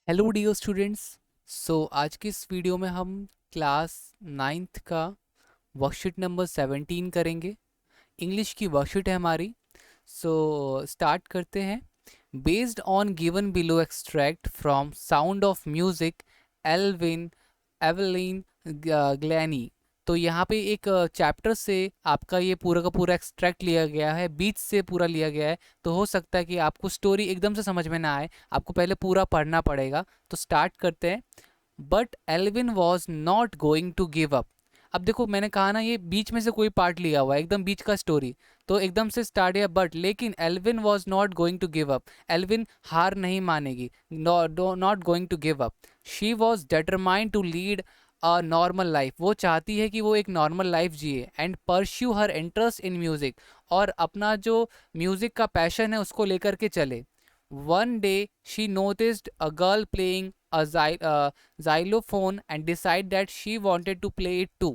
Hello dear students. आज की इस वीडियो में हम क्लास नाइन्थ का वर्कशीट नंबर 17 करेंगे। इंग्लिश की वर्कशीट है हमारी। स्टार्ट करते हैं। Based on given below extract from sound of music Elvin Evelyn Glennie. तो यहाँ पे एक चैप्टर से आपका ये पूरा का पूरा एक्सट्रैक्ट लिया गया है, बीच से पूरा लिया गया है। तो हो सकता है कि आपको स्टोरी एकदम से समझ में ना आए, आपको पहले पूरा पढ़ना पड़ेगा। तो स्टार्ट करते हैं। But Elvin was not going to give up. अब देखो, मैंने कहा ना, ये बीच में से कोई पार्ट लिया हुआ है, एकदम बीच का स्टोरी। तो एकदम से स्टार्ट है बट, लेकिन Elvin was not going to give up. Elvin हार नहीं मानेगी, not going to give up. She was determined to lead a normal life. वो चाहती है कि वो एक नॉर्मल लाइफ जिए and pursue her interest in music, और अपना जो म्यूजिक का पैशन है उसको लेकर के चले। One day she noticed a girl playing a xylophone and decide that she wanted to play it too।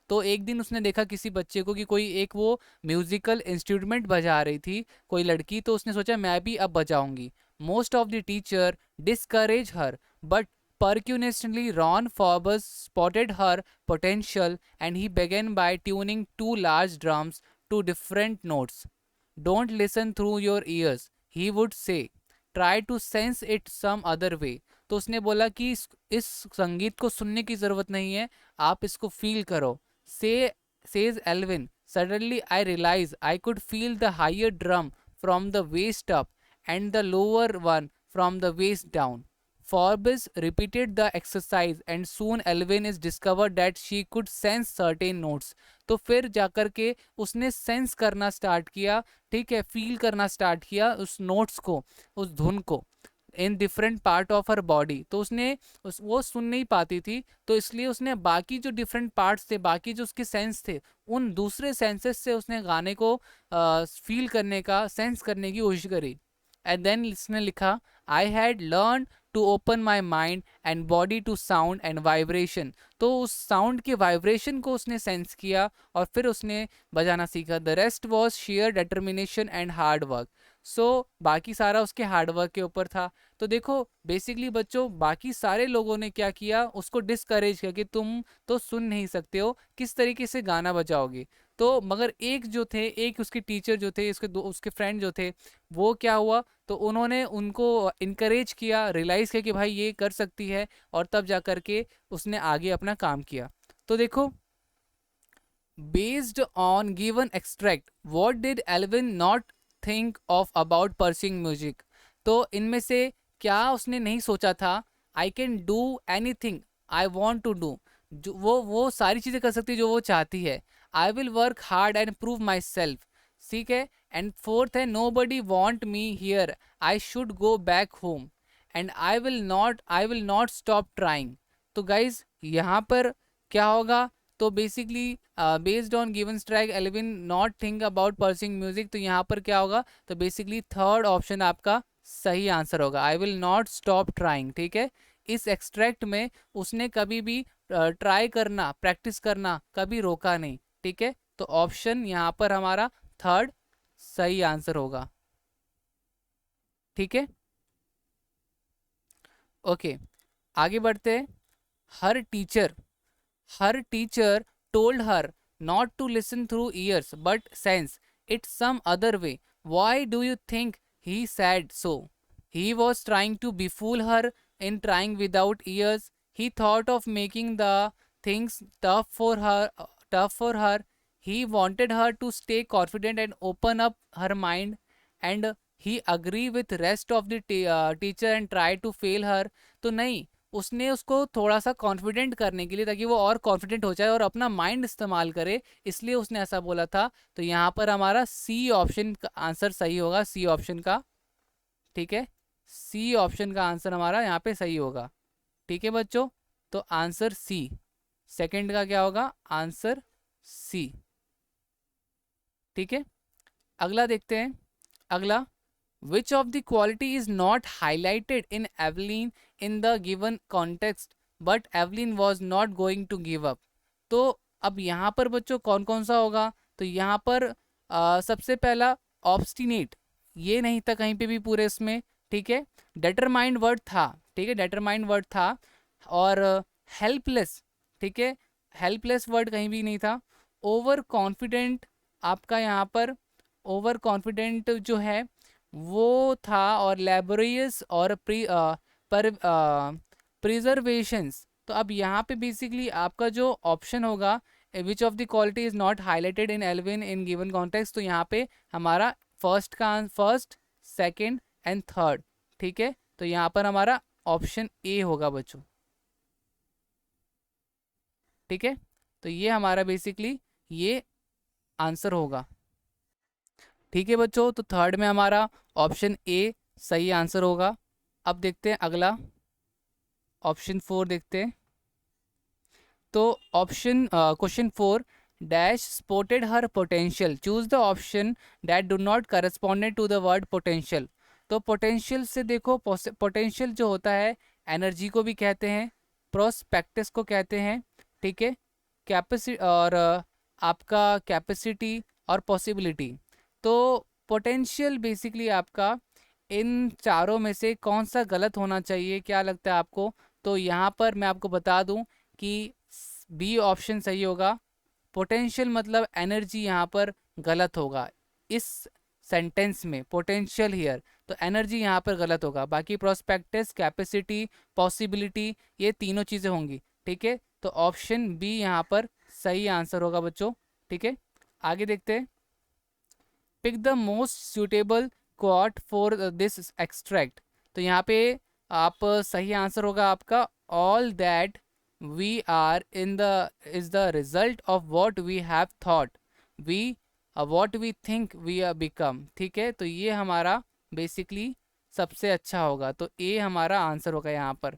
तो एक दिन उसने देखा किसी बच्चे को कि कोई एक वो म्यूजिकल इंस्ट्रूमेंट बजा रही थी, कोई लड़की। तो उसने सोचा मैं भी अब बजाऊंगी। Most of the teacher discourage her, but percussively Ron Forbes spotted her potential and he began by tuning two large drums to different notes. Don't listen through your ears, he would say. Try to sense it some other way। तो उसने बोला कि इस संगीत को सुनने की जरूरत नहीं है, आप इसको फील करो। से says Elvin, suddenly I realise I could feel the higher drum from the waist up and the lower one from the waist down. Forbes repeated the exercise and soon Elvin is discovered that she could sense certain notes। तो फिर जाकर के उसने sense करना start किया, ठीक है, feel करना स्टार्ट किया उस नोट्स को, उस धुन को, in different part of her body. तो उसने वो सुन नहीं पाती थी, तो इसलिए उसने बाकी जो डिफरेंट पार्ट्स थे, बाकी जो उसके सेंस थे, उन दूसरे सेंसेस से उसने गाने को फील करने का, सेंस करने की कोशिश करी। एंड देन इसने लिखा, I had learn to open my mind and body to sound and vibration. तो उस साउंड के वाइब्रेशन को उसने सेंस किया और फिर उसने बजाना सीखा। The rest was share determination and hard work. बाकी सारा उसके हार्डवर्क के ऊपर था। तो देखो, बेसिकली बच्चों, बाकी सारे लोगों ने क्या किया, उसको डिस्करेज किया कि तुम तो सुन नहीं सकते हो, किस तरीके से गाना बजाओगे। तो मगर एक जो थे, एक उसके टीचर जो थे, उसके फ्रेंड जो थे, वो क्या हुआ, तो उन्होंने उनको इनकरेज किया, रियलाइज किया कि भाई ये कर सकती है, और तब जा कर के उसने आगे अपना काम किया। तो देखो, based on given extract what did Elvin not think of about pursuing music. तो इनमें से क्या उसने नहीं सोचा था, I can do anything I want to do, जो वो सारी चीज़ें कर सकती है जो वो चाहती है। I will work hard and prove myself, ठीक है। एंड फोर्थ है, nobody want me here, I should go back home, and I will not stop trying. तो गाइज यहाँ पर क्या होगा, तो basically based on given strike Elvin not think about pursuing music. तो यहाँ पर क्या होगा, तो बेसिकली थर्ड ऑप्शन आपका सही आंसर होगा, आई विल नॉट स्टॉप ट्राइंग, ठीक है। इस एक्सट्रैक्ट में उसने कभी भी ट्राई करना, प्रैक्टिस करना कभी रोका नहीं, ठीक है। तो ऑप्शन यहाँ पर हमारा थर्ड सही आंसर होगा, ठीक है। ओके, आगे बढ़ते हैं। हर teacher Her teacher told her not to listen through ears but sense it some other way. Why do you think he said so? He was trying to befool her in trying without ears. He thought of making the things tough for her. He wanted her to stay confident and open up her mind, and he agree with rest of the teacher and try to fail her। तो नहीं, उसने उसको थोड़ा सा confident करने के लिए, ताकि वो और कॉन्फिडेंट हो जाए और अपना माइंड इस्तेमाल करे, इसलिए उसने ऐसा बोला था। तो यहाँ पर हमारा सी ऑप्शन का आंसर सही होगा, सी ऑप्शन का, ठीक है। सी ऑप्शन का आंसर हमारा यहाँ पे सही होगा, ठीक है बच्चों। तो आंसर सी, सेकंड का क्या होगा, आंसर सी, ठीक है। अगला देखते हैं। अगला, which of the quality is not highlighted in Evelyn in the given context but Evelyn was not going to give up। तो अब यहाँ पर बच्चों कौन कौन सा होगा, तो यहाँ पर सबसे पहला ऑब्स्टिनेट, ये नहीं था कहीं पे भी पूरे इसमें, ठीक है। डिटरमाइंड वर्ड था, ठीक है, डेटरमाइन वर्ड था। और हेल्पलेस, ठीक है, हेल्पलेस वर्ड कहीं भी नहीं था। ओवर कॉन्फिडेंट आपका यहाँ पर ओवर कॉन्फिडेंट जो है वो था। और लेबोरियस और प्रिजर्वेशंस। तो अब यहाँ पे बेसिकली आपका जो ऑप्शन होगा, which of the quality is not highlighted in Elvin in given context, तो यहाँ पे हमारा फर्स्ट, सेकंड एंड थर्ड, ठीक है। तो यहाँ पर हमारा ऑप्शन ए होगा बच्चों, ठीक है। तो ये हमारा बेसिकली ये आंसर होगा, ठीक है बच्चों। तो थर्ड में हमारा ऑप्शन ए सही आंसर होगा। अब देखते हैं अगला, ऑप्शन 4 देखते हैं। तो option question 4, dash sported her potential, choose the option that do not corresponded to the word potential. तो पोटेंशियल से देखो, पोटेंशियल जो होता है एनर्जी को भी कहते हैं, प्रोस्पेक्टस को कहते हैं, ठीक है, कैपेसिटी और आपका कैपेसिटी और पॉसिबिलिटी। तो पोटेंशियल बेसिकली आपका इन चारों में से कौन सा गलत होना चाहिए, क्या लगता है आपको? तो यहाँ पर मैं आपको बता दूं कि बी ऑप्शन सही होगा। पोटेंशियल मतलब एनर्जी यहाँ पर गलत होगा इस सेंटेंस में, पोटेंशियल हियर, तो एनर्जी यहाँ पर गलत होगा। बाकी प्रोस्पेक्टस, कैपेसिटी, पॉसिबिलिटी, ये तीनों चीज़ें होंगी, ठीक है। तो ऑप्शन बी यहाँ पर सही आंसर होगा बच्चों, ठीक है। आगे देखते हैं, pick the most suitable quote for this extract. तो यहाँ पे आप सही आंसर होगा आपका, all that we are in the is the result of what we have thought, we what we think we are become, ठीक है। तो ये हमारा बेसिकली सबसे अच्छा होगा, तो ए हमारा आंसर होगा यहाँ पर,